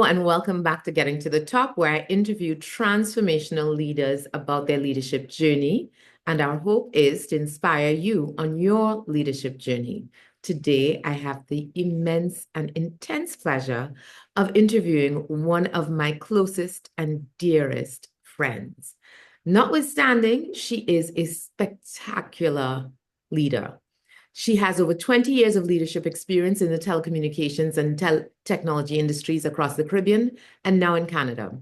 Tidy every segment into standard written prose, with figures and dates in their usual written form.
and welcome back to Getting to the Top, where I interview transformational leaders about their leadership journey. And our hope is to inspire you on your leadership journey. Today, I have the immense and intense pleasure of interviewing one of my closest and dearest friends. Notwithstanding, she is a spectacular leader. She has over 20 years of leadership experience in the telecommunications and technology industries across the Caribbean and now in Canada.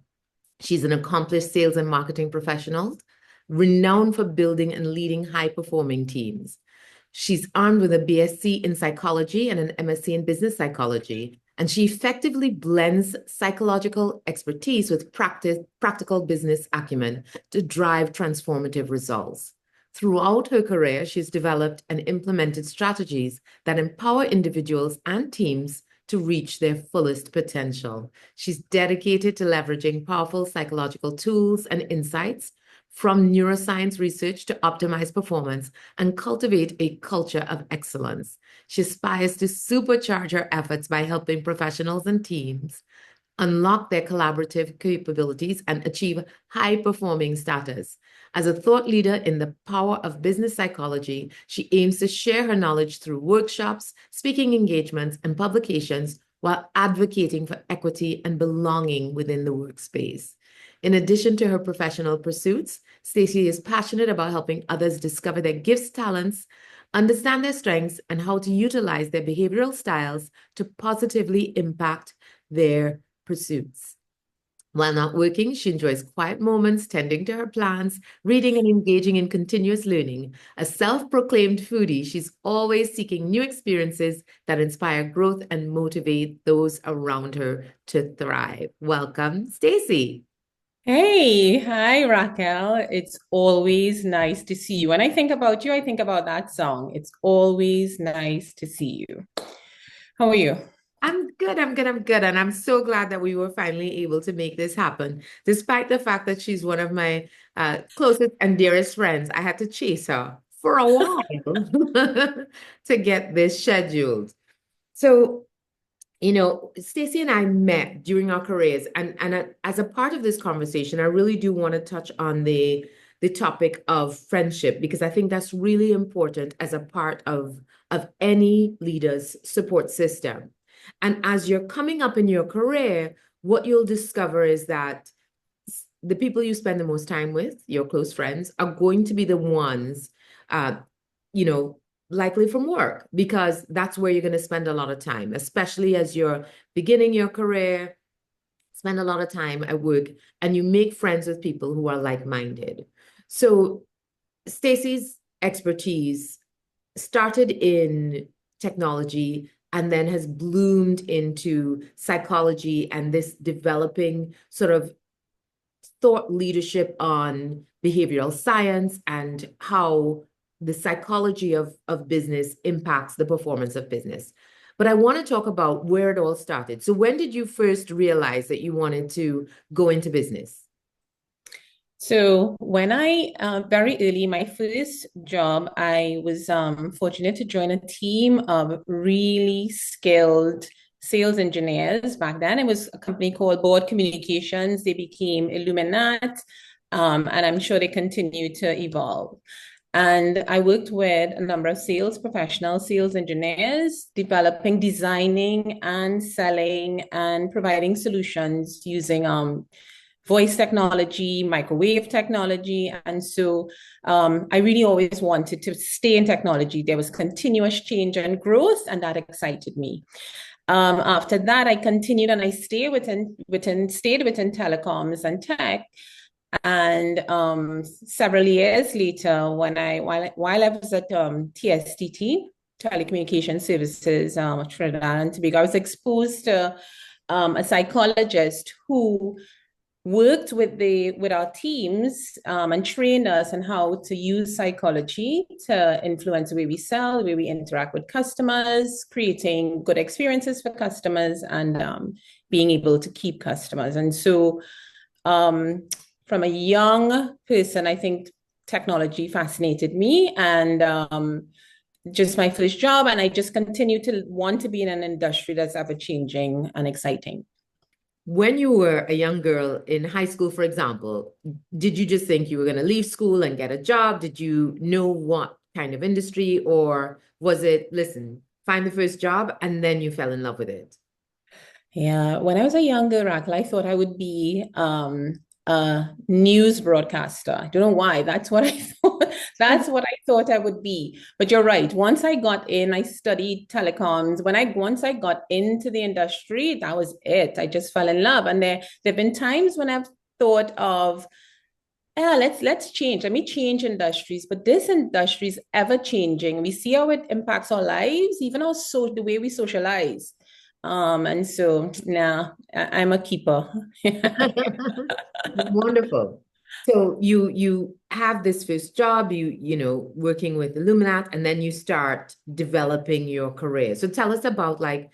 She's an accomplished sales and marketing professional, renowned for building and leading high-performing teams. She's armed with a BSc in psychology and an MSc in business psychology, and she effectively blends psychological expertise with practical business acumen to drive transformative results. Throughout her career, she's developed and implemented strategies that empower individuals and teams to reach their fullest potential. She's dedicated to leveraging powerful psychological tools and insights from neuroscience research to optimize performance and cultivate a culture of excellence. She aspires to supercharge her efforts by helping professionals and teams unlock their collaborative capabilities and achieve high-performing status. As a thought leader in the power of business psychology, she aims to share her knowledge through workshops, speaking engagements, and publications while advocating for equity and belonging within the workspace. In addition to her professional pursuits, Stacy is passionate about helping others discover their gifts, talents, understand their strengths, and how to utilize their behavioral styles to positively impact their pursuits. While not working, she enjoys quiet moments, tending to her plants, reading and engaging in continuous learning. A self-proclaimed foodie, she's always seeking new experiences that inspire growth and motivate those around her to thrive. Welcome, Stacy. Hey, hi, Racquel. It's always nice to see you. When I think about you, I think about that song. It's always nice to see you. How are you? I'm good. And I'm so glad that we were finally able to make this happen. Despite the fact that she's one of my closest and dearest friends, I had to chase her for a while to get this scheduled. So, Stacey and I met during our careers, and as a part of this conversation, I really do want to touch on the topic of friendship because I think that's really important as a part of any leader's support system. And as you're coming up in your career, what you'll discover is that the people you spend the most time with, your close friends, are going to be the ones, uh, you know, likely from work, because that's where you're going to spend a lot of time, especially as you're beginning your career, spend a lot of time at work, and you make friends with people who are like-minded. So Stacy's expertise started in technology and then has bloomed into psychology and this developing sort of thought leadership on behavioral science and how the psychology of business impacts the performance of business. But I want to talk about where it all started. So when did you first realize that you wanted to go into business? So when I very early, my first job, I was fortunate to join a team of really skilled sales engineers. Back then, it was a company called Board Communications. They became Illuminat, and I'm sure they continue to evolve. And I worked with a number of sales professionals, sales engineers, developing, designing, and selling and providing solutions using voice technology, microwave technology. And so I really always wanted to stay in technology. There was continuous change and growth, and that excited me. After that, I continued and I stayed within telecoms and tech. And several years later, while I was at TSTT, Telecommunication Services, Trinidad and Tobago, I was exposed to a psychologist who worked with our teams and trained us on how to use psychology to influence the way we sell, the way we interact with customers, creating good experiences for customers, and being able to keep customers. And so from a young person, I think technology fascinated me, and just my first job, and I just continue to want to be in an industry that's ever changing and exciting. when you were a young girl in high school, for example, did you just think you were going to leave school and get a job? Did you know what kind of industry, or was it, listen, find the first job and then you fell in love with it? Yeah, when I was a younger Racquel, I thought I would be a news broadcaster. I don't know why. That's what I thought. That's what I thought I would be. But you're right. Once I got in, I studied telecoms. Once I got into the industry, that was it. I just fell in love. And there've been times when I've thought of, yeah, let's change. Let me change industries. But this industry is ever changing. We see how it impacts our lives, even the way we socialize. And so now I'm a keeper. Wonderful. So you have this first job, working with Illuminat, and then you start developing your career. So tell us about like,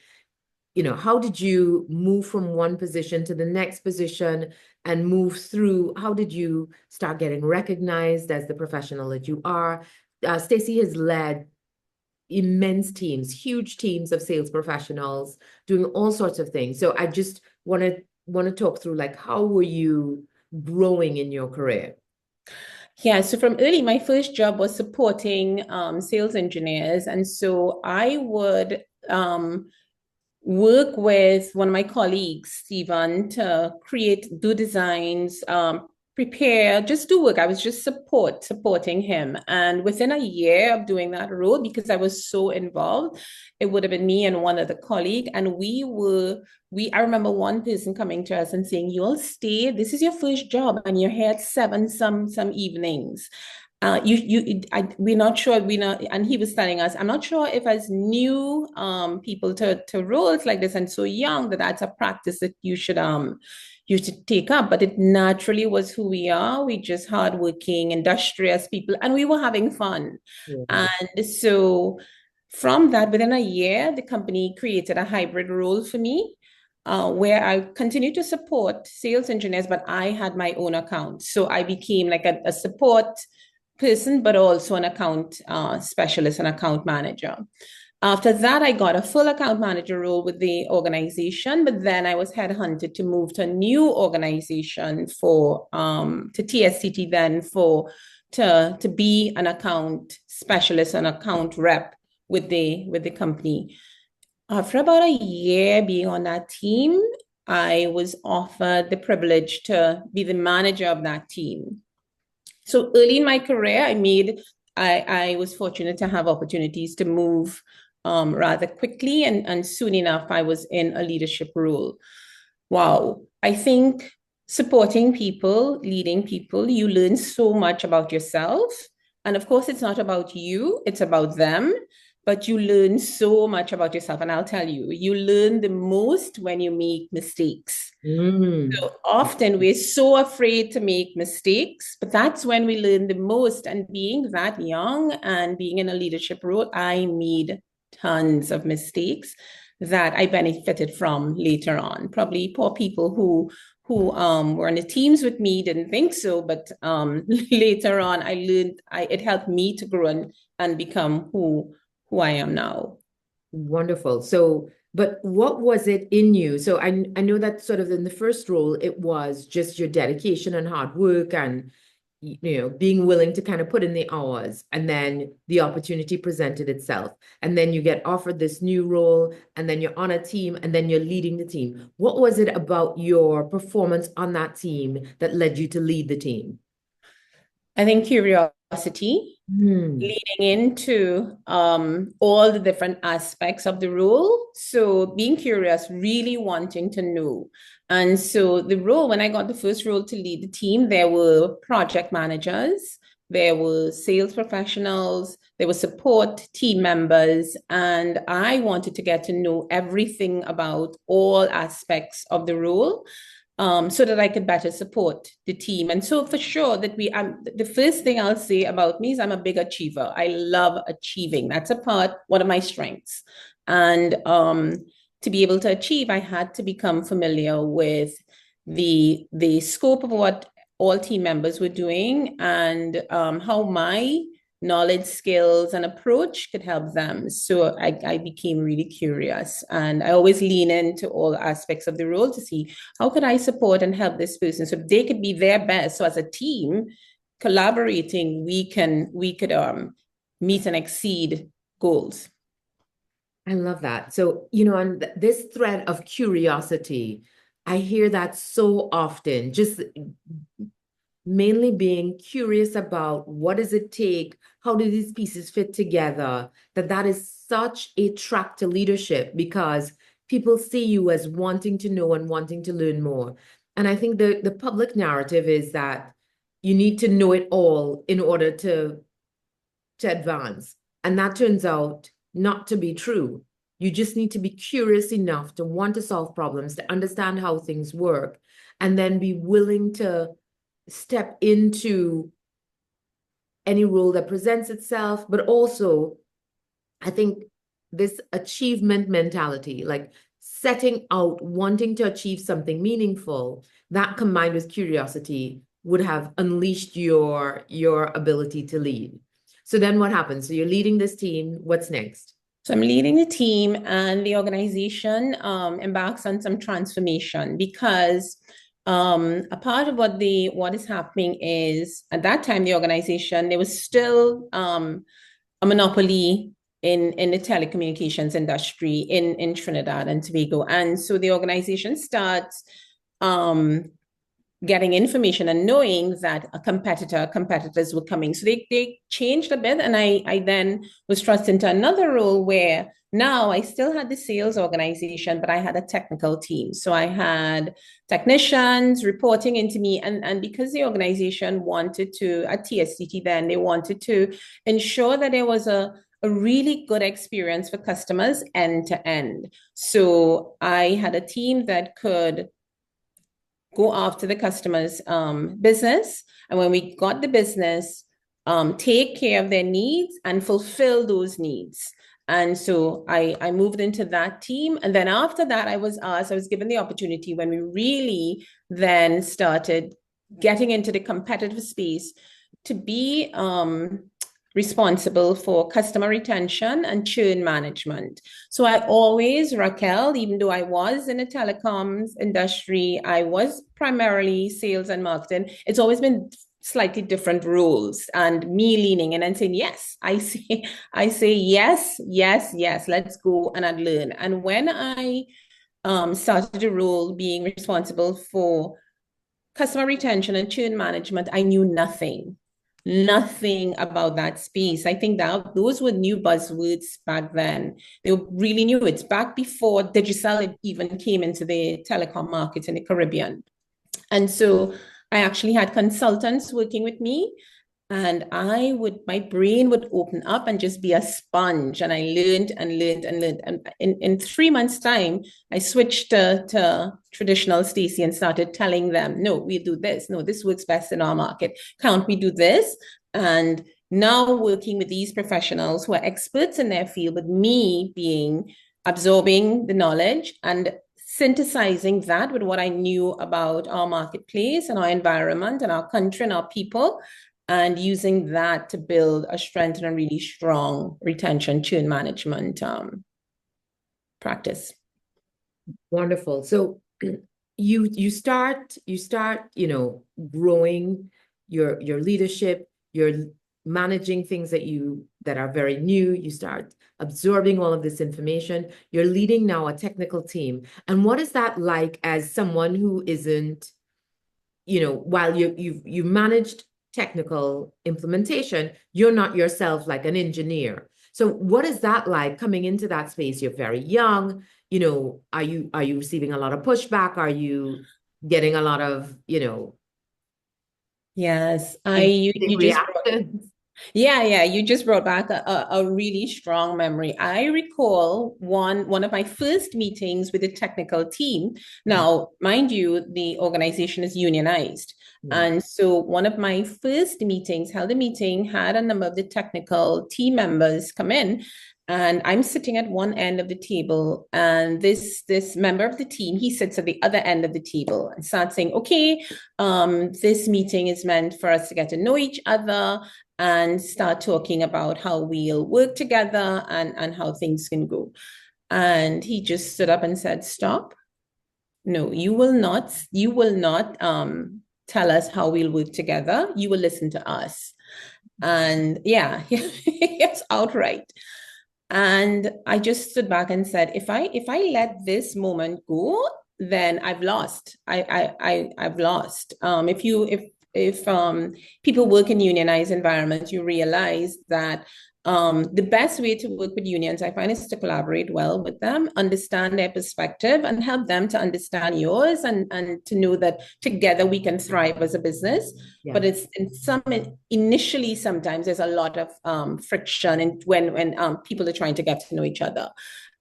how did you move from one position to the next position and move through? How did you start getting recognized as the professional that you are? Stacy has led immense teams, huge teams of sales professionals doing all sorts of things. So I just want to talk through like how were you growing in your career? Yeah, so from early, my first job was supporting sales engineers. And so I would work with one of my colleagues, Stephen, to do designs, prepare, just do work. I was just supporting him. And within a year of doing that role, because I was so involved, it would have been me and one other colleague. And I remember one person coming to us and saying, "You'll stay, this is your first job, and you're here at 7 some evenings. We're not sure, and he was telling us, I'm not sure if as new people to roles like this and so young that's a practice that you should take up, but it naturally was who we are. We just hardworking, industrious people, and we were having fun. Yeah. And so from that, within a year, the company created a hybrid role for me. Where I continued to support sales engineers, but I had my own account. So I became like a support person, but also an account specialist and account manager. After that, I got a full account manager role with the organization, but then I was headhunted to move to a new organization to TSTT then to be an account specialist, an account rep with the company. After about a year being on that team, I was offered the privilege to be the manager of that team. So early in my career, I was fortunate to have opportunities to move rather quickly, and soon enough, I was in a leadership role. Wow. I think supporting people, leading people, you learn so much about yourself. And of course, it's not about you, it's about them. But you learn so much about yourself. And I'll tell you, you learn the most when you make mistakes. Mm. So often we're so afraid to make mistakes, but that's when we learn the most. And being that young and being in a leadership role, I made tons of mistakes that I benefited from later on. Probably poor people who were in the teams with me didn't think so, but later on I learned it helped me to grow and become who I am now. Wonderful. So, but what was it in you? So I know that sort of in the first role, it was just your dedication and hard work and being willing to kind of put in the hours, and then the opportunity presented itself. And then you get offered this new role, and then you're on a team, and then you're leading the team. What was it about your performance on that team that led you to lead the team? I think curiosity Hmm. leading into all the different aspects of the role. So being curious, really wanting to know. And so the role, when I got the first role to lead the team, there were project managers, there were sales professionals, there were support team members, and I wanted to get to know everything about all aspects of the role, so that I could better support the team. And so for sure that the first thing I'll say about me is I'm a big achiever. I love achieving. That's one of my strengths. And to be able to achieve, I had to become familiar with the scope of what all team members were doing, and how my knowledge, skills, and approach could help them. So I became really curious, and I always lean into all aspects of the role to see how could I support and help this person so they could be their best. So as a team, collaborating, we could meet and exceed goals. I love that. So, and this thread of curiosity, I hear that so often, just mainly being curious about what does it take, how do these pieces fit together, that is such a track to leadership because people see you as wanting to know and wanting to learn more. And I think the public narrative is that you need to know it all in order to advance. And that turns out not to be true. You just need to be curious enough to want to solve problems, to understand how things work, and then be willing to step into any role that presents itself. But also, I think this achievement mentality, like setting out, wanting to achieve something meaningful, that combined with curiosity would have unleashed your ability to lead. So then what happens? So you're leading this team. What's next? So I'm leading the team, and the organization embarks on some transformation because a part of what is happening is at that time the organization there was still a monopoly in the telecommunications industry in Trinidad and Tobago, and so the organization starts getting information and knowing that competitors were coming. So they changed a bit. And I then was thrust into another role where now I still had the sales organization, but I had a technical team. So I had technicians reporting into me. And because the organization wanted to, at TSTT then, they wanted to ensure that there was a really good experience for customers end to end. So I had a team that could go after the customer's business. And when we got the business, take care of their needs and fulfill those needs. And so I moved into that team. And then after that, I was given the opportunity when we really then started getting into the competitive space to be responsible for customer retention and churn management. So I always, Racquel, even though I was in the telecoms industry, I was primarily sales and marketing. It's always been slightly different roles and me leaning in and saying, yes, I say yes, yes, yes, let's go and I'd learn. And when I started the role being responsible for customer retention and churn management, I knew nothing about that space. I think that those were new buzzwords back then. They were really new. It's back before digital even came into the telecom market in the Caribbean. And so I actually had consultants working with me, and my brain would open up and just be a sponge. And I learned and learned and learned. And in 3 months' time, I switched to traditional Stacy and started telling them, no, we do this. No, this works best in our market. Can't we do this? And now working with these professionals who are experts in their field, but me absorbing the knowledge and synthesizing that with what I knew about our marketplace and our environment and our country and our people, and using that to build a strength and a really strong retention churn management practice. Wonderful. So you start, growing your leadership, you're managing things that are very new. You start absorbing all of this information. You're leading now a technical team. And what is that like as someone who isn't, while you've managed technical implementation, you're not yourself like an engineer. So what is that like coming into that space? You're very young, are you receiving a lot of pushback? Are you getting a lot of, Yes, you just you just brought back a really strong memory. I recall one of my first meetings with the technical team. Now, mind you, the organization is unionized. And so one of my first meetings, held a meeting, had a number of the technical team members come in. And I'm sitting at one end of the table, and this member of the team, he sits at the other end of the table and starts saying, okay, this meeting is meant for us to get to know each other. and start talking about how we'll work together and how things can go. And he just stood up and said, "Stop. No, you will not tell us how we'll work together. You will listen to us." And yeah, yes, outright. And I just stood back and said, if I let this moment go, then I've lost. I've lost. If people work in unionized environments, you realize that the best way to work with unions, I find, is to collaborate well with them, understand their perspective, and help them to understand yours, and to know that together we can thrive as a business. Yeah. But it's initially sometimes there's a lot of friction, and when people are trying to get to know each other.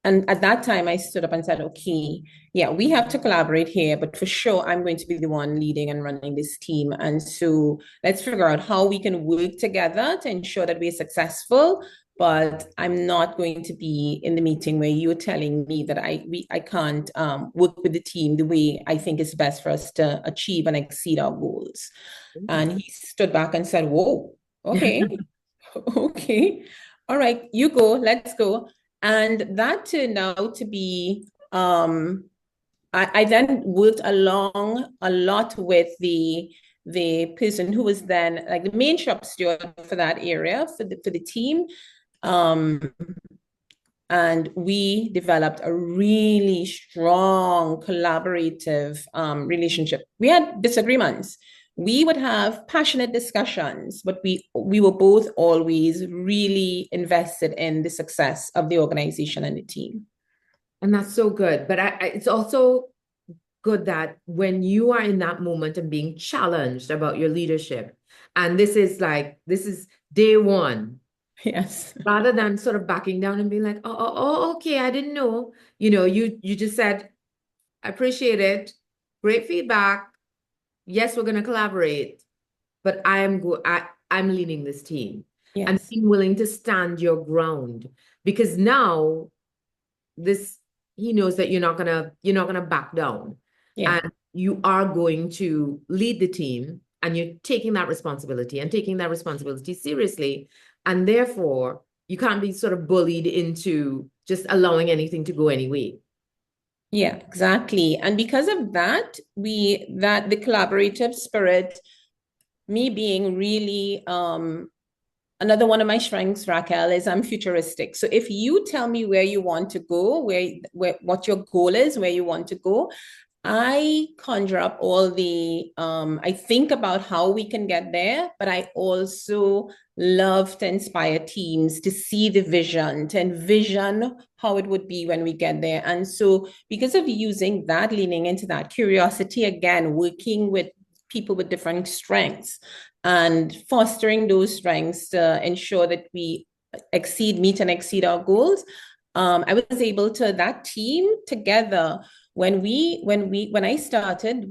And at that time, I stood up and said, "Okay, yeah, we have to collaborate here, but for sure, I'm going to be the one leading and running this team. And so let's figure out how we can work together to ensure that we're successful. But I'm not going to be in the meeting where you're telling me that I can't work with the team the way I think is best for us to achieve and exceed our goals." And he stood back and said, "Whoa, okay, okay, all right, you go, let's go." And that turned out to be, I then worked along a lot with the person who was then like the main shop steward for that area for the team. And we developed a really strong collaborative relationship. We had disagreements. We would have passionate discussions, but we were both always really invested in the success of the organization and the team. And that's so good. But it's also good that when you are in that moment and being challenged about your leadership, and this is day one, Yes. rather than sort of backing down and being like, okay, I didn't know. You just said, "I appreciate it. Great feedback. Yes, we're going to collaborate, but I'm leading this team." And Yes. being willing to stand your ground, because now he knows that you're not gonna back down. Yeah. And you are going to lead the team, and you're taking that responsibility seriously. And therefore, you can't be sort of bullied into just allowing anything to go anyway. Yeah, exactly. And because of that, the collaborative spirit, me being really another one of my strengths, Racquel, is I'm futuristic. So if you tell me where you want to go, where what your goal is, where you want to go, I conjure up all I think about how we can get there, but I also love to inspire teams to see the vision, to envision how it would be when we get there. And so, because of using that, leaning into that curiosity, again, working with people with different strengths and fostering those strengths to ensure that we meet and exceed our goals. I was able to, that team together, when I started,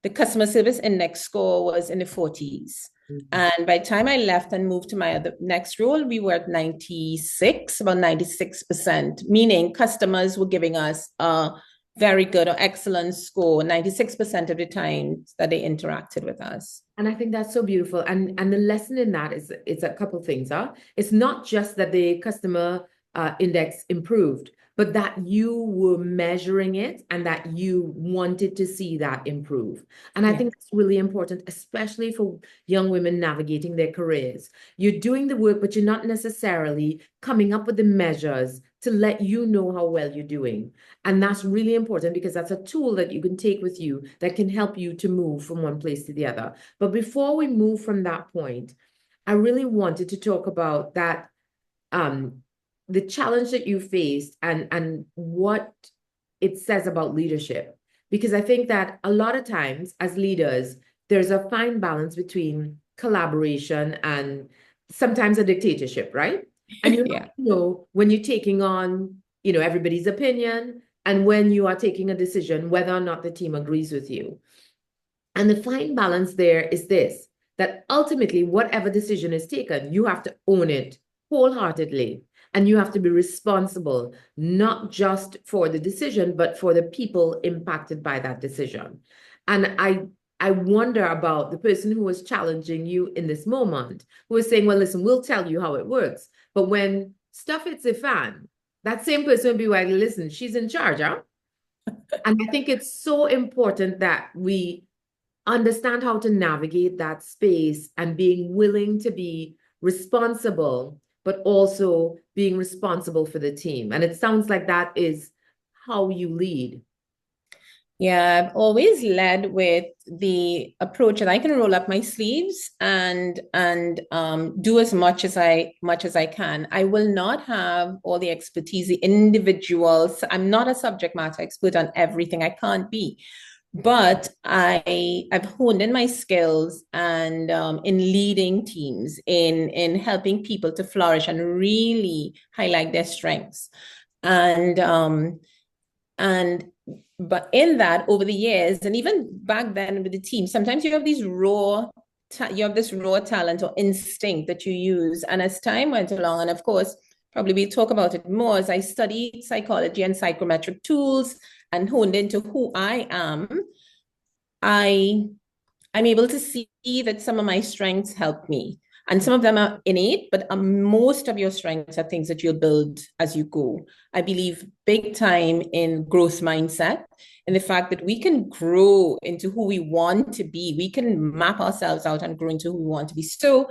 the customer service index score was in the 40s. And by the time I left and moved to my next role, we were at 96, about 96%, meaning customers were giving us a very good or excellent score 96% of the time that they interacted with us. And I think that's so beautiful. And the lesson in that is it's a couple things. It's not just that the customer index improved, but that you were measuring it and that you wanted to see that improve. And I think it's really important, especially for young women navigating their careers. You're doing the work, but you're not necessarily coming up with the measures to let you know how well you're doing. And that's really important, because that's a tool that you can take with you that can help you to move from one place to the other. But before we move from that point, I really wanted to talk about that, the challenge that you faced and what it says about leadership. Because I think that a lot of times as leaders, there's a fine balance between collaboration and sometimes a dictatorship, right? And you have to know when you're taking on, everybody's opinion, and when you are taking a decision, whether or not the team agrees with you. And the fine balance there is this, that ultimately, whatever decision is taken, you have to own it wholeheartedly. And you have to be responsible, not just for the decision, but for the people impacted by that decision. And I wonder about the person who was challenging you in this moment, who is saying, well, listen, we'll tell you how it works. But when stuff hits a fan, that same person will be like, listen, she's in charge, huh? And I think it's so important that we understand how to navigate that space and being willing to be responsible, but also being responsible for the team. And it sounds like that is how you lead. Yeah, I've always led with the approach that I can roll up my sleeves and do as much as I can. I will not have all the expertise, the individuals. I'm not a subject matter expert on everything. I can't be. But I've honed in my skills and in leading teams, in helping people to flourish and really highlight their strengths. And but in that, over the years, and even back then with the team, sometimes you have this raw talent or instinct that you use. And as time went along, and of course, probably we'll talk about it more, as I studied psychology and psychometric tools and honed into who I am, I I'm able to see that some of my strengths help me. And some of them are innate, but most of your strengths are things that you'll build as you go. I believe big time in growth mindset and the fact that we can grow into who we want to be. We can map ourselves out and grow into who we want to be. So,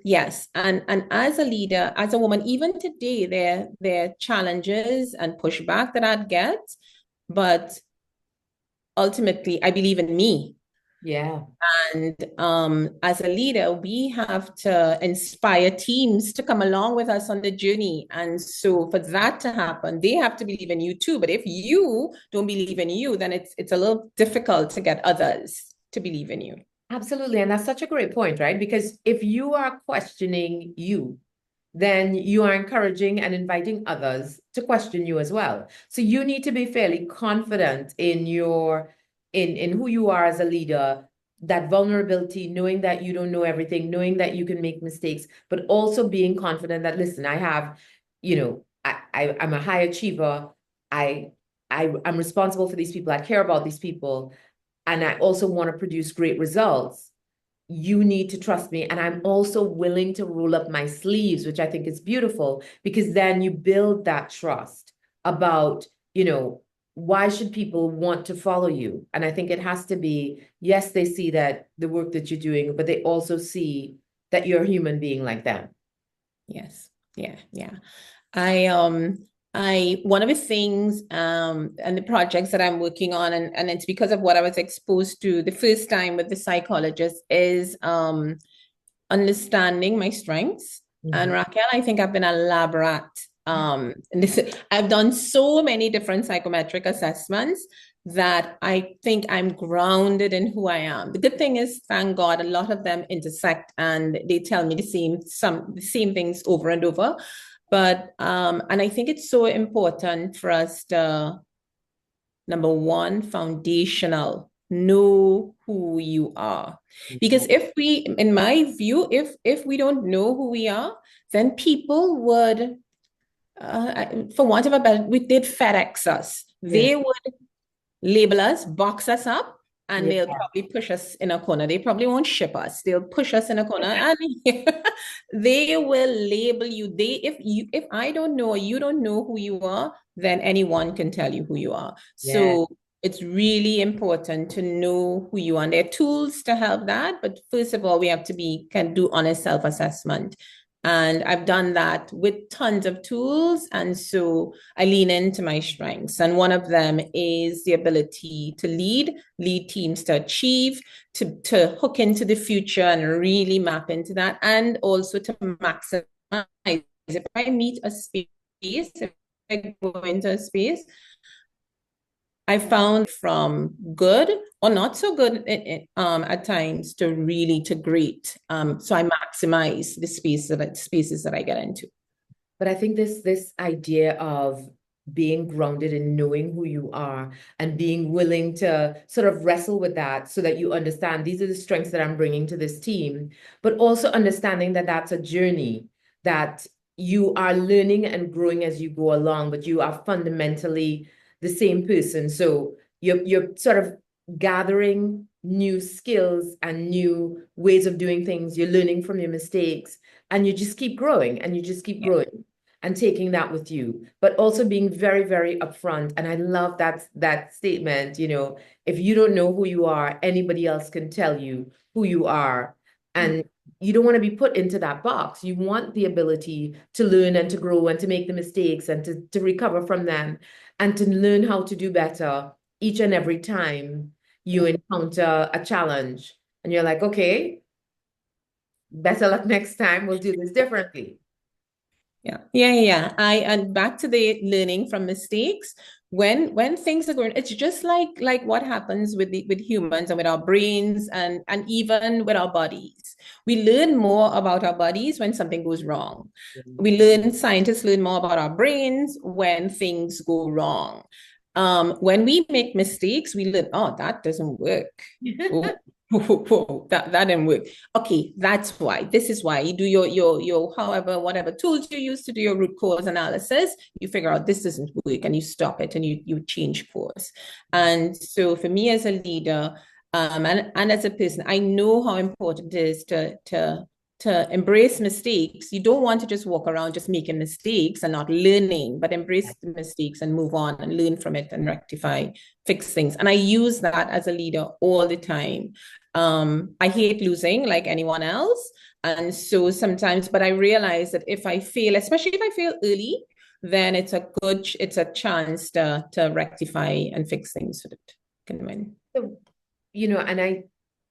yes, and as a leader, as a woman, even today, there are challenges and pushback that I'd get, but ultimately, I believe in me. Yeah. And as a leader, we have to inspire teams to come along with us on the journey. And so for that to happen, they have to believe in you too. But if you don't believe in you, then it's a little difficult to get others to believe in you. Absolutely. And that's such a great point, right? Because if you are questioning you, then you are encouraging and inviting others to question you as well. So you need to be fairly confident in in who you are as a leader, that vulnerability, knowing that you don't know everything, knowing that you can make mistakes, but also being confident that, listen, I have, I'm a high achiever. I I'm responsible for these people. I care about these people. And I also want to produce great results. You need to trust me. And I'm also willing to roll up my sleeves, which I think is beautiful, because then you build that trust about, why should people want to follow you? And I think it has to be, yes, they see that the work that you're doing, but they also see that you're a human being like them. Yes. Yeah. Yeah. I one of the things and the projects that I'm working on, and it's because of what I was exposed to the first time with the psychologist, is understanding my strengths. And Mhm. Racquel, I think I've been a lab rat. I've done so many different psychometric assessments that I think I'm grounded in who I am. The good thing is, thank God, a lot of them intersect and they tell me the same things over and over. But and I think it's so important for us to, number one, foundational, know who you are. Because if we, in my view, if we don't know who we are, then people would, for want of a better, they'd FedEx us. Yeah. They would label us, box us up, and Yeah. they'll probably push us in a corner. They probably won't ship us. They'll push us in a corner and they will label you. If I don't know or you don't know who you are, then anyone can tell you who you are. Yeah. So it's really important to know who you are. And there are tools to help that, but first of all, we have to can do honest self-assessment. And I've done that with tons of tools. And so I lean into my strengths. And one of them is the ability to lead teams to achieve, to hook into the future and really map into that, and also to maximize. If I meet a space, if I go into a space, I found from good or not so good at times to really to great. So I maximize the spaces that I get into. But I think this idea of being grounded in knowing who you are and being willing to sort of wrestle with that so that you understand these are the strengths that I'm bringing to this team, but also understanding that that's a journey, that you are learning and growing as you go along, but you are fundamentally the same person. So you're sort of gathering new skills and new ways of doing things. You're learning from your mistakes and you just keep growing and you just keep growing and taking that with you, but also being very, very upfront. And I love that statement, if you don't know who you are, anybody else can tell you who you are. And you don't want to be put into that box. You want the ability to learn and to grow and to make the mistakes and to recover from them and to learn how to do better each and every time you encounter a challenge. And you're like, okay, better luck next time. We'll do this differently. Yeah. And back to the learning from mistakes. When things are going, it's just like what happens with humans and with our brains and even with our bodies. We learn more about our bodies when something goes wrong. Scientists learn more about our brains when things go wrong. When we make mistakes, we learn, oh, that doesn't work. That didn't work. Okay, that's why. This is why you do your however, whatever tools you use to do your root cause analysis, you figure out this doesn't work and you stop it and you change course. And so for me as a leader, and as a person, I know how important it is to embrace mistakes. You don't want to just walk around just making mistakes and not learning, but embrace the mistakes and move on and learn from it and rectify, fix things. And I use that as a leader all the time. I hate losing like anyone else. And so sometimes, but I realize that if I fail, especially if I fail early, then it's a chance to rectify and fix things so that I can win. So, and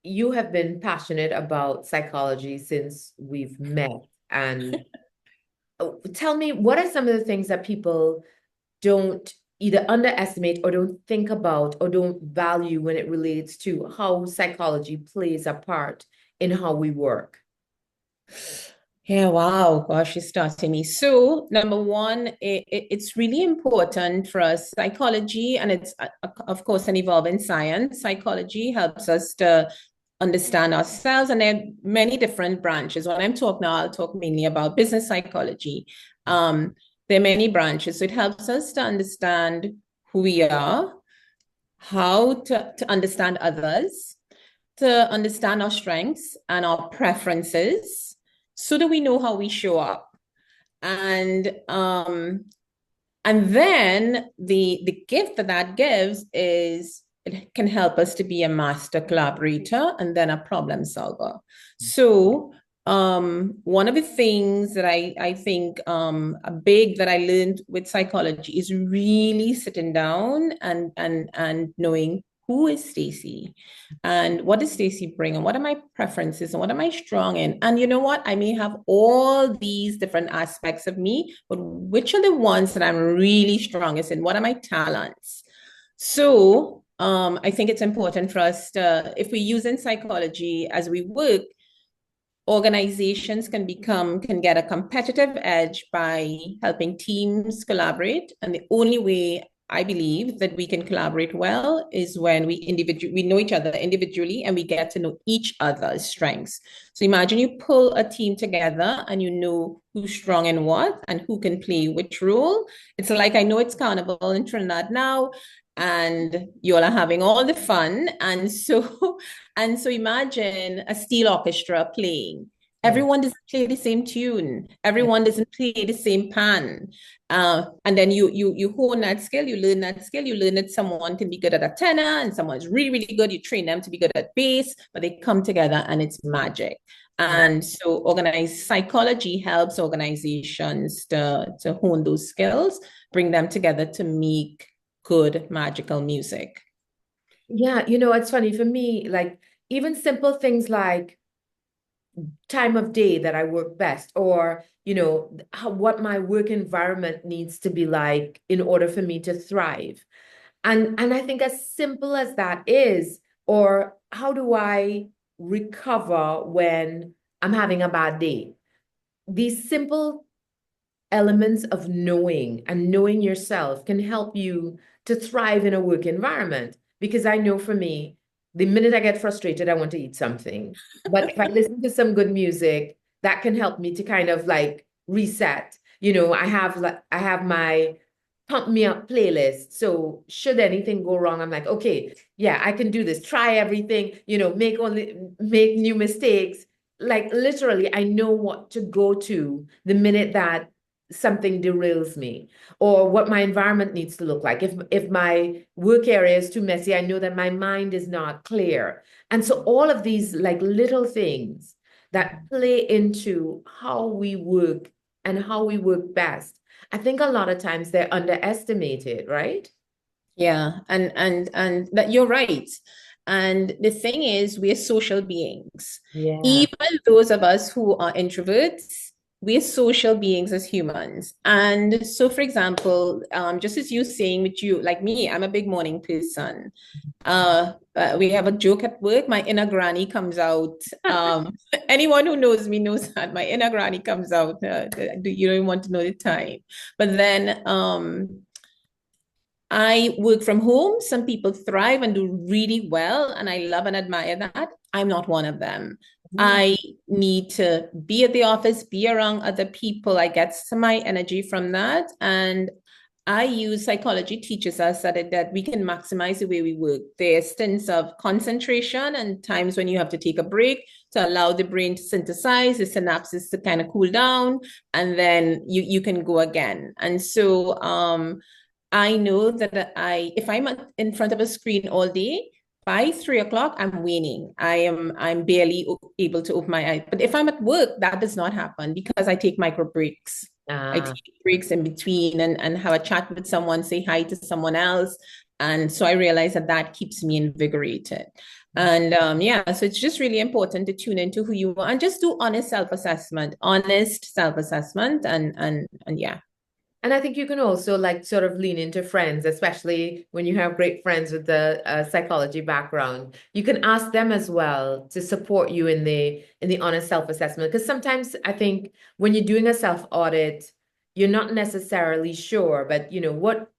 you have been passionate about psychology since we've met. And tell me, what are some of the things that people don't either underestimate or don't think about or don't value when it relates to how psychology plays a part in how we work? Yeah, wow, gosh, you're starting me. So, number one, it's really important for us. Psychology, and it's, of course, an evolving science. Psychology helps us to understand ourselves, and there are many different branches. When I'm talking now, I'll talk mainly about business psychology. There are many branches. So, it helps us to understand who we are, how to understand others, to understand our strengths and our preferences so that we know how we show up. And then the gift that gives is it can help us to be a master collaborator and then a problem solver. So one of the things that I think a big that I learned with psychology is really sitting down and knowing who is Stacy and what does Stacy bring and what are my preferences and what am I strong in? And you know what? I may have all these different aspects of me, but which are the ones that I'm really strongest in? What are my talents? So I think it's important for us to, if we're using psychology as we work, organizations can get a competitive edge by helping teams collaborate. And the only way I believe that we can collaborate well is when we know each other individually and we get to know each other's strengths. So imagine you pull a team together and you know who's strong in what and who can play which role. It's like, I know it's carnival in Trinidad now, and you all are having all the fun. And so imagine a steel orchestra playing. Everyone doesn't play the same tune. Everyone doesn't play the same pan. And then you hone that skill, you learn that skill, you learn that someone can be good at a tenor and someone's really, really good. You train them to be good at bass, but they come together and it's magic. And so organized psychology helps organizations to hone those skills, bring them together to make good magical music. Yeah, it's funny for me, like even simple things like time of day that I work best, or what my work environment needs to be like in order for me to thrive. And I think as simple as that is, or how do I recover when I'm having a bad day? These simple elements of knowing and knowing yourself can help you to thrive in a work environment. Because I know for me, the minute I get frustrated, I want to eat something. But if I listen to some good music, that can help me to kind of like reset. I have my pump me up playlist. So should anything go wrong, I'm like, okay, yeah, I can do this. Try everything, make new mistakes. Like literally, I know what to go to the minute that something derails me or what my environment needs to look like. If my work area is too messy, I know that my mind is not clear. And so all of these like little things that play into how we work and how we work best, I think a lot of times they're underestimated, right? Yeah, and that you're right. And the thing is, we're social beings. Yeah. Even those of us who are introverts, we're social beings as humans. And so, for example, just as you saying with you, like me, I'm a big morning person. We have a joke at work. My inner granny comes out. Anyone who knows me knows that my inner granny comes out. You don't want to know the time, but then I work from home. Some people thrive and do really well, and I love and admire that. I'm not one of them. Mm. I need to be at the office, be around other people. I get some of my energy from that. And I use psychology teaches us that we can maximize the way we work. There are stints of concentration and times when you have to take a break to allow the brain to synthesize, the synapses to kind of cool down, and then you can go again. And so I know that if I'm in front of a screen all day, by 3 o'clock, I'm waning. I'm barely able to open my eyes. But if I'm at work, that does not happen because I take micro breaks. I Ah, take breaks in between and have a chat with someone, say hi to someone else. And so I realize that keeps me invigorated. And yeah, so it's just really important to tune into who you are and just do honest self-assessment, and yeah. and I think you can also like sort of lean into friends, especially when you have great friends with the psychology background. You can ask them as well to support you in the honest self-assessment. Because sometimes I think when you're doing a self-audit, you're not necessarily sure, but what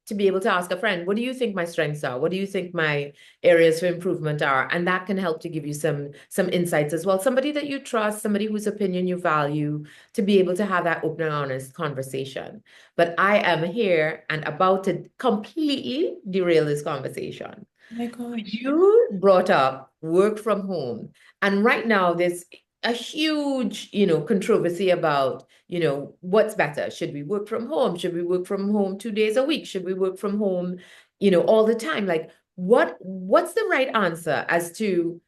to be able to ask a friend, what do you think my strengths are? What do you think my areas for improvement are? And that can help to give you some insights as well. Somebody that you trust, somebody whose opinion you value, to be able to have that open and honest conversation. But I am here and about to completely derail this conversation. Oh my gosh. You brought up work from home, and right now there's a huge, controversy about, what's better. Should we work from home? Should we work from home 2 days a week? Should we work from home, all the time? Like, what's the right answer as to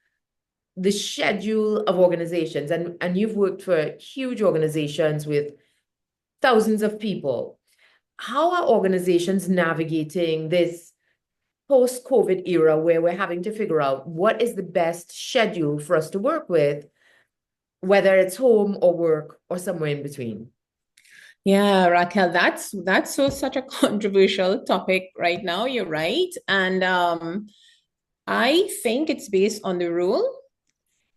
the schedule of organizations? And you've worked for huge organizations with thousands of people. How are organizations navigating this post-COVID era where we're having to figure out what is the best schedule for us to work with, whether it's home or work or somewhere in between? Yeah, Raquel, that's such a controversial topic right now. You're right. And I think it's based on the rule.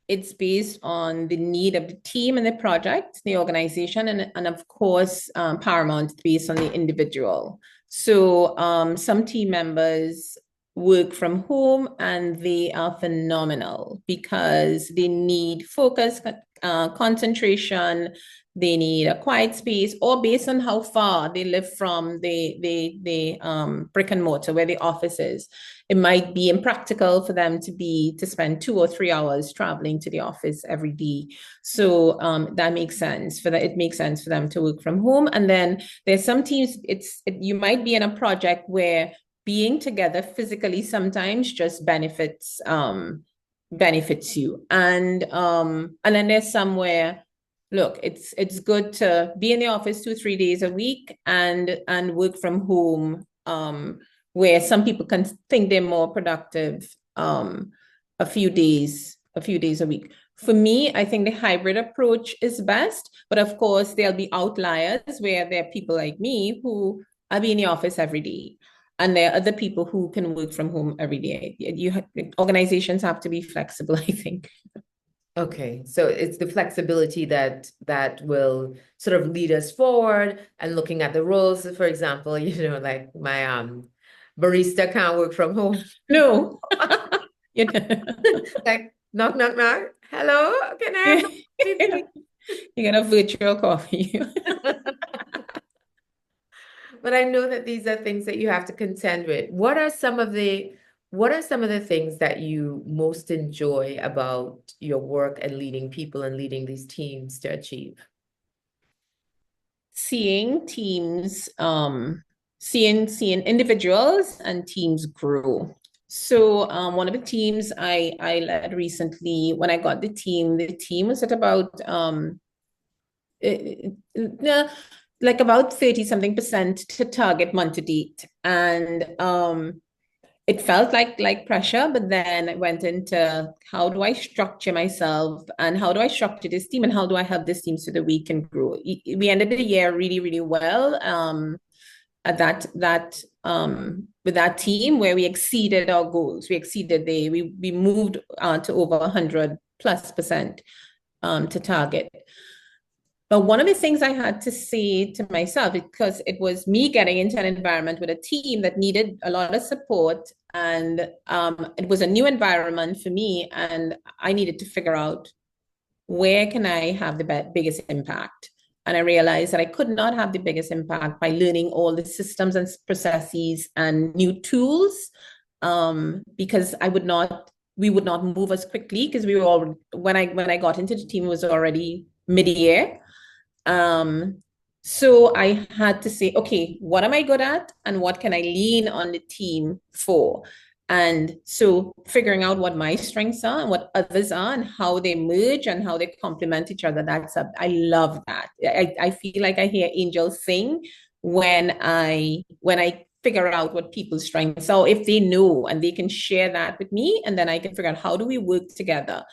It's based on the need of the team and the project, the organization, and of course, paramount based on the individual. So some team members work from home and they are phenomenal because they need focus, concentration, they need a quiet space, or based on how far they live from the brick and mortar where the office is. It might be impractical for them to spend 2 or 3 hours traveling to the office every day. So that makes sense for that. It makes sense for them to work from home. And then there's some teams, you might be in a project where being together physically sometimes just benefits you. And then there's somewhere, look, it's good to be in the office 2 3 days a week and work from home, where some people can think they're more productive a few days a week. For me, I think the hybrid approach is best, but of course there'll be outliers where there are people like me who I'll be in the office every day. And there are other people who can work from home every day. Organizations have to be flexible, I think. Okay, so it's the flexibility that will sort of lead us forward and looking at the roles. For example, like my barista can't work from home. No. You know, Like knock knock knock. Hello, can I have my coffee, you get a virtual coffee. please? But I know that these are things that you have to contend with. What are some of the things that you most enjoy about your work and leading people and leading these teams to achieve? Seeing teams, seeing individuals and teams grow. So one of the teams I led recently, when I got the team was at about no, like about 30 something percent to target month to date. And it felt like pressure, but then I went into how do I structure myself and how do I structure this team and how do I help this team so that we can grow. We ended the year really, really well at that with that team where we exceeded our goals. We moved to over 100+% to target. But one of the things I had to say to myself, because it was me getting into an environment with a team that needed a lot of support, and it was a new environment for me, and I needed to figure out where can I have the biggest impact. And I realized that I could not have the biggest impact by learning all the systems and processes and new tools, because we would not move as quickly because we were all when I got into the team, it was already mid-year. Um, so I had to say, okay, what am I good at and what can I lean on the team for? And so figuring out what my strengths are and what others are and how they merge and how they complement each other. I love that. I feel like I hear angels sing when I figure out what people's strengths are, if they know and they can share that with me, and then I can figure out how do we work together.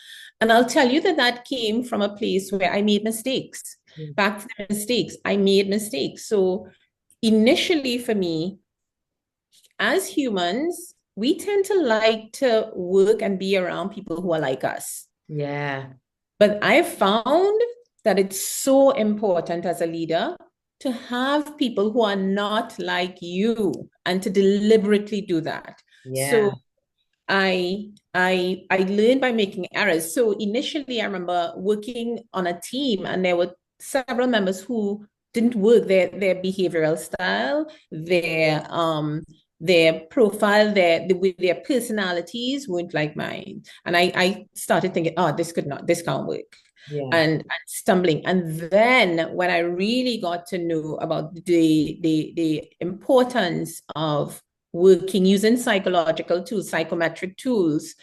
And I'll tell you that that came from a place where I made mistakes. Mm. Back to the mistakes, I made mistakes. So initially for me, as humans, we tend to like to work and be around people who are like us. Yeah. But I found that it's so important as a leader to have people who are not like you and to deliberately do that. Yeah. So I learned by making errors. So initially I remember working on a team and there were several members who didn't work their behavioral style, their profile, their personalities weren't like mine. And I started thinking, oh, this can't work. Yeah. And stumbling. And then when I really got to know about the importance of working using psychological tools, psychometric tools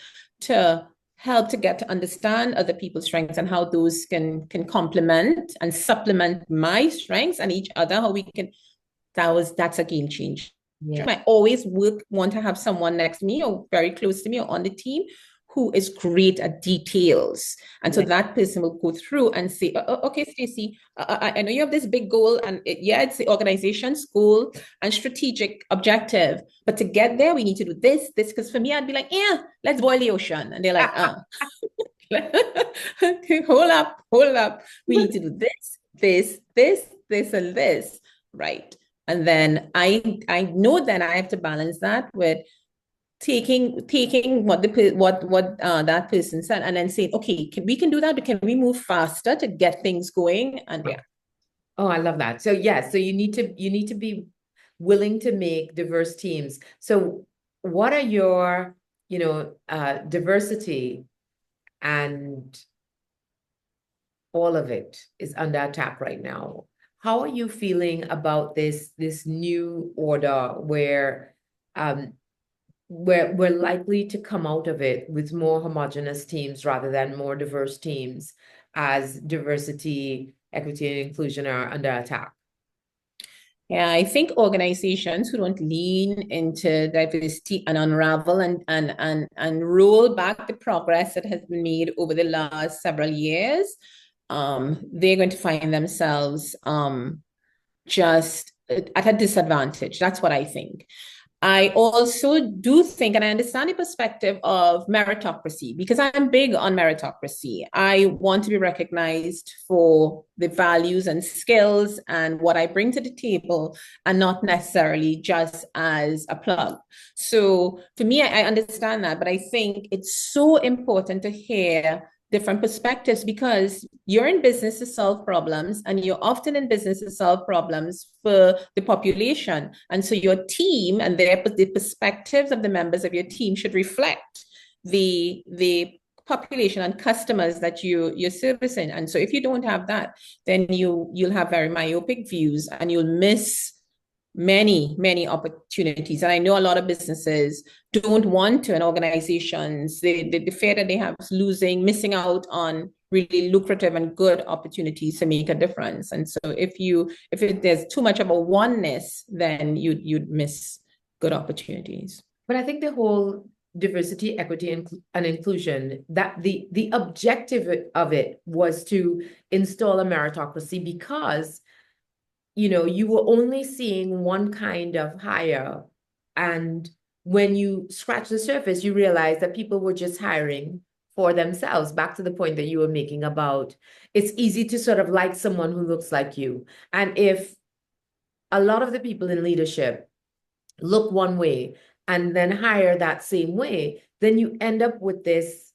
to help to get to understand other people's strengths and how those can complement and supplement my strengths and each other, how we can that's a game changer. Yeah. I always want to have someone next to me or very close to me or on the team who is great at details. And so Yeah. that person will go through and say, okay, Stacy, I know you have this big goal and it's the organization's goal and strategic objective. But to get there, we need to do this. Because for me, I'd be like, yeah, let's boil the ocean. And they're like, hold up. We need to do this, and this. Right. And then I know that I have to balance that with taking what that person said and then saying, okay, we can do that, but can we move faster to get things going? And yeah. Oh, I love that. So yeah, so you need to be willing to make diverse teams. So what are your, diversity and all of it is under attack right now. How are you feeling about this new order where we're likely to come out of it with more homogeneous teams rather than more diverse teams as diversity, equity, and inclusion are under attack? Yeah, I think organizations who don't lean into diversity and unravel and roll back the progress that has been made over the last several years, they're going to find themselves just at a disadvantage. That's what I think. I also do think, and I understand the perspective of meritocracy because I'm big on meritocracy. I want to be recognized for the values and skills and what I bring to the table and not necessarily just as a plug. So for me, I understand that, but I think it's so important to hear different perspectives, because you're in business to solve problems, and you're often in business to solve problems for the population. And so your team and the perspectives of the members of your team should reflect the population and customers that you're servicing. And so if you don't have that, then you'll have very myopic views, and you'll miss many opportunities. And I know a lot of businesses don't want to, and organizations, the fear that they have is missing out on really lucrative and good opportunities to make a difference. And so if there's too much of a oneness, then you'd miss good opportunities. But I think the whole diversity, equity, and inclusion, that the objective of it was to install a meritocracy, because you were only seeing one kind of hire. And when you scratch the surface, you realize that people were just hiring for themselves. Back to the point that you were making about, it's easy to sort of like someone who looks like you. And if a lot of the people in leadership look one way and then hire that same way, then you end up with this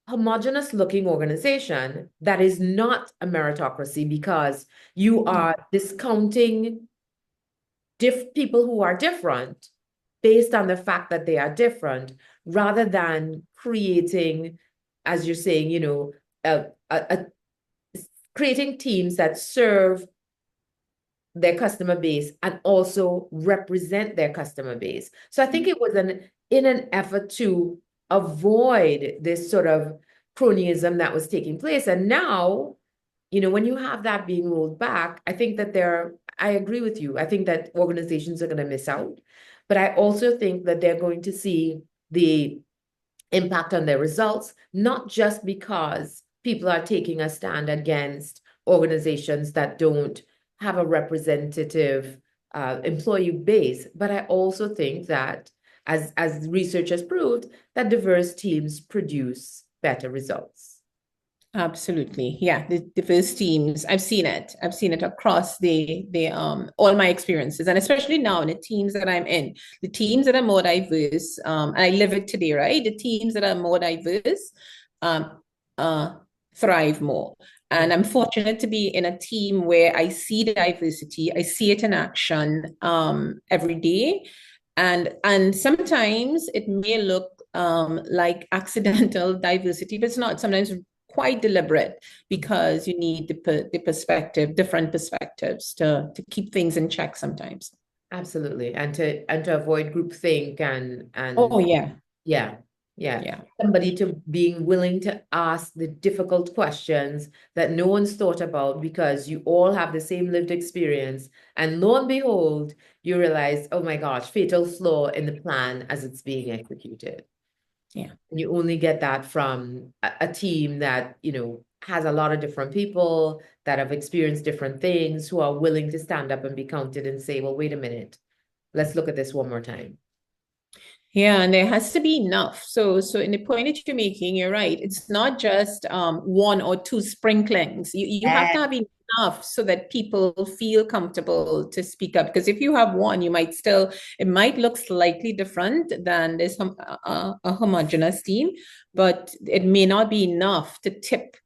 homogenous looking organization that is not a meritocracy, because you are discounting people who are different based on the fact that they are different, rather than creating, as you're saying, creating teams that serve their customer base and also represent their customer base. So I think it was in an effort to avoid this sort of cronyism that was taking place. And now, when you have that being rolled back, I think that I agree with you. I think that organizations are going to miss out. But I also think that they're going to see the impact on their results, not just because people are taking a stand against organizations that don't have a representative employee base, but I also think that, as research has proved, that diverse teams produce better results. Absolutely. Yeah, the diverse teams. I've seen it. I've seen it across all my experiences, and especially now in the teams that I'm in, the teams that are more diverse, and I live it today, right? The teams that are more diverse thrive more. And I'm fortunate to be in a team where I see the diversity, I see it in action every day. And sometimes it may look like accidental diversity, but it's not. Sometimes quite deliberate, because you need different perspectives to keep things in check sometimes. Absolutely. And to avoid groupthink and oh yeah. Yeah. Somebody to being willing to ask the difficult questions that no one's thought about, because you all have the same lived experience. And lo and behold, you realize, oh my gosh, fatal flaw in the plan as it's being executed. Yeah. And you only get that from a team that, has a lot of different people that have experienced different things, who are willing to stand up and be counted and say, well, wait a minute, let's look at this one more time. Yeah, and there has to be enough. So in the point that you're making, you're right. It's not just one or two sprinklings. You have to have enough so that people feel comfortable to speak up. Because if you have one, it might look slightly different than this a homogeneous team, but it may not be enough to tip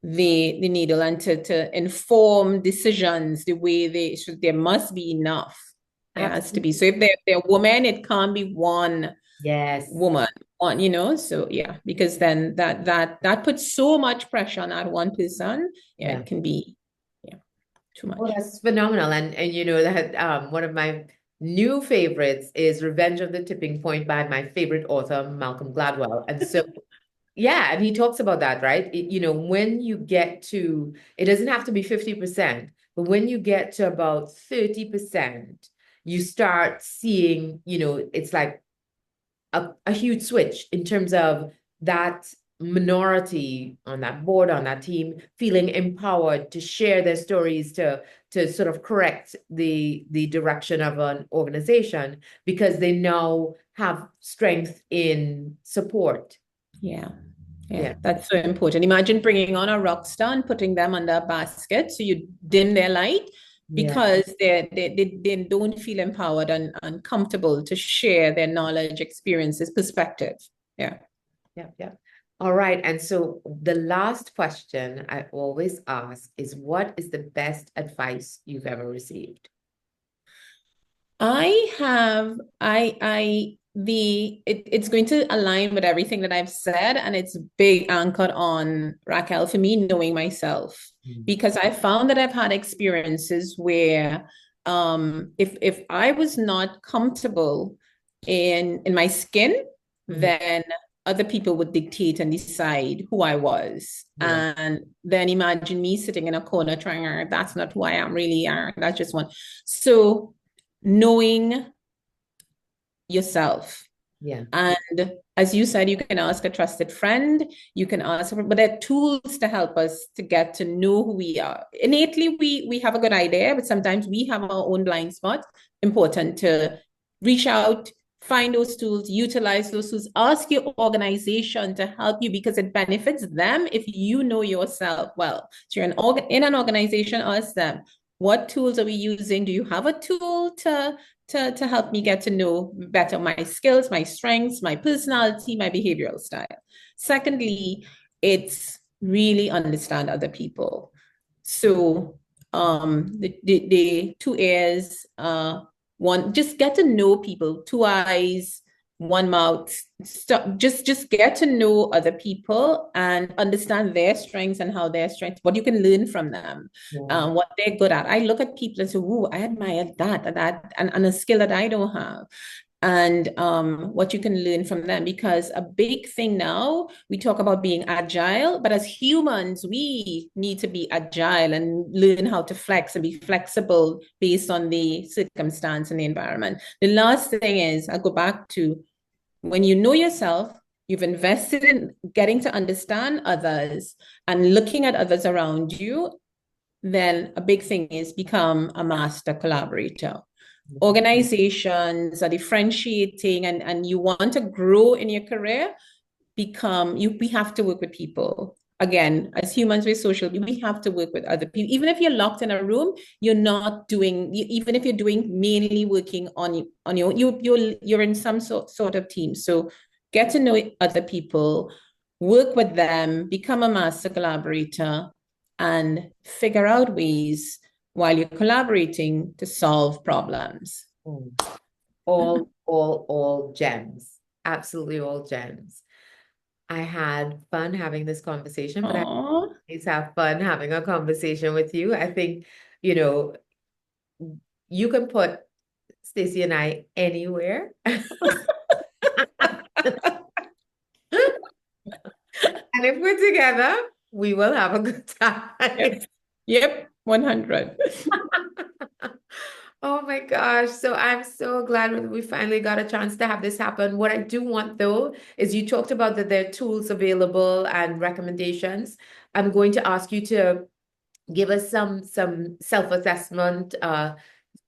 the needle and to inform decisions the way they should. There must be enough. It has to be. So if they're women, it can't be one woman, so yeah, because then that puts so much pressure on that one person. It can be too much. Well, that's phenomenal. And that one of my new favorites is Revenge of the Tipping Point by my favorite author, Malcolm Gladwell. And so yeah, and he talks about that, right? When you get to, it doesn't have to be 50%, but when you get to about 30%, you start seeing, it's like a huge switch in terms of that minority on that board, on that team, feeling empowered to share their stories, to sort of correct the direction of an organization, because they now have strength in support. Yeah, that's so important. Imagine bringing on a rock star and putting them under a basket so you dim their light, because they don't feel empowered and comfortable to share their knowledge, experiences, perspective. Yeah. All right. And so the last question I always ask is, what is the best advice you've ever received? It's going to align with everything that I've said, and it's big anchored on Racquel for me, knowing myself. Mm. Because I found that I've had experiences where if I was not comfortable in my skin, Mhm. then other people would dictate and decide who I was. Yeah. And then imagine me sitting in a corner trying, that's not who I am really, that's just one. So knowing yourself. Yeah. And as you said, you can ask a trusted friend, you can ask, but there are tools to help us to get to know who we are. Innately, we have a good idea, but sometimes we have our own blind spots. Important to reach out, find those tools, utilize those tools, ask your organization to help you because it benefits them if you know yourself well. So you're in an organization, ask them, what tools are we using? Do you have a tool to help me get to know better my skills, my strengths, my personality, my behavioral style? Secondly, it's really understand other people. So the two ears, one, just get to know people, two eyes, one mouth. Just get to know other people and understand their strengths and how their strengths, what you can learn from them, Yeah. what they're good at. I look at people and say, "Ooh, I admire and a skill that I don't have." And what you can learn from them. Because a big thing now, we talk about being agile, but as humans, we need to be agile and learn how to flex and be flexible based on the circumstance and the environment. The last thing is, I go back to when you know yourself, you've invested in getting to understand others and looking at others around you, then a big thing is become a master collaborator. Organizations are differentiating and you want to grow in your career, we have to work with people. Again, as humans, we're social. We have to work with other people. Even if you're locked in a room, you're not doing. Even if you're doing mainly working on your, you're in some sort of team. So get to know other people, work with them, become a master collaborator, and figure out ways while you're collaborating to solve problems. Mm. All gems. Absolutely all gems. I had fun having this conversation, but I Aww. always have fun having a conversation with you. I think, you know, you can put Stacy and I anywhere. And if we're together, we will have a good time. Yep. Yep. 100. Oh my gosh. So I'm so glad that we finally got a chance to have this happen. What I do want though is you talked about that there are tools available and recommendations. I'm going to ask you to give us some self-assessment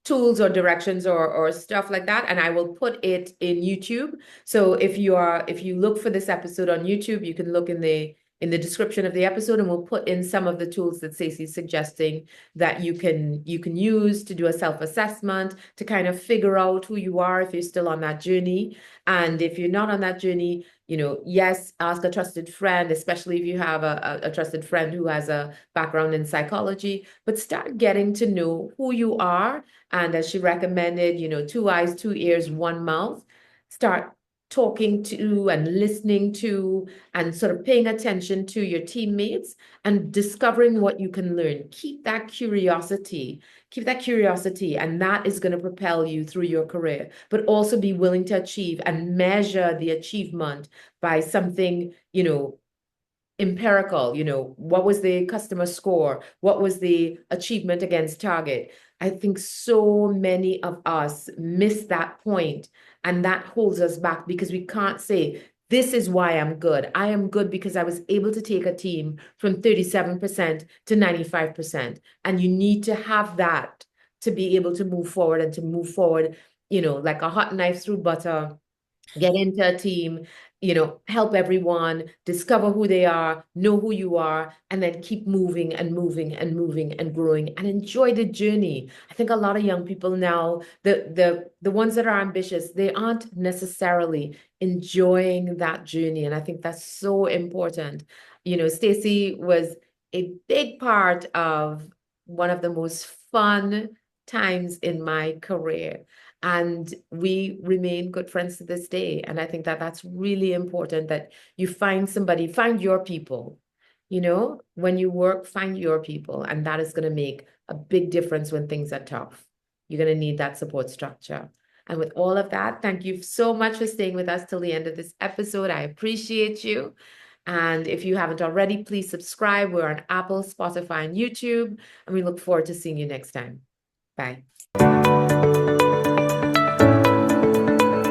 tools or directions or stuff like that, and I will put it in YouTube. So if you look for this episode on YouTube, you can look in the description of the episode, and we'll put in some of the tools that Stacey's suggesting that you can use to do a self-assessment to kind of figure out who you are if you're still on that journey. And if you're not on that journey, yes, ask a trusted friend, especially if you have a trusted friend who has a background in psychology, but start getting to know who you are. And as she recommended, two eyes, two ears, one mouth. Start talking to and listening to and sort of paying attention to your teammates and discovering what you can learn. Keep that curiosity. Keep that curiosity, and that is going to propel you through your career. But also be willing to achieve and measure the achievement by something, empirical. What was the customer score? What was the achievement against target? I think so many of us miss that point, and that holds us back because we can't say, this is why I'm good. I am good because I was able to take a team from 37% to 95%. And you need to have that to be able to move forward and to move forward, like a hot knife through butter, get into a team help everyone discover who they are, know who you are, and then keep moving and moving and moving and growing and enjoy the journey. I think a lot of young people now, the ones that are ambitious, they aren't necessarily enjoying that journey. And I think that's so important. Stacy was a big part of one of the most fun times in my career. And we remain good friends to this day. And I think that that's really important, that you find somebody, find your people. When you work, find your people. And that is going to make a big difference when things are tough. You're going to need that support structure. And with all of that, thank you so much for staying with us till the end of this episode. I appreciate you. And if you haven't already, please subscribe. We're on Apple, Spotify, and YouTube. And we look forward to seeing you next time. Bye.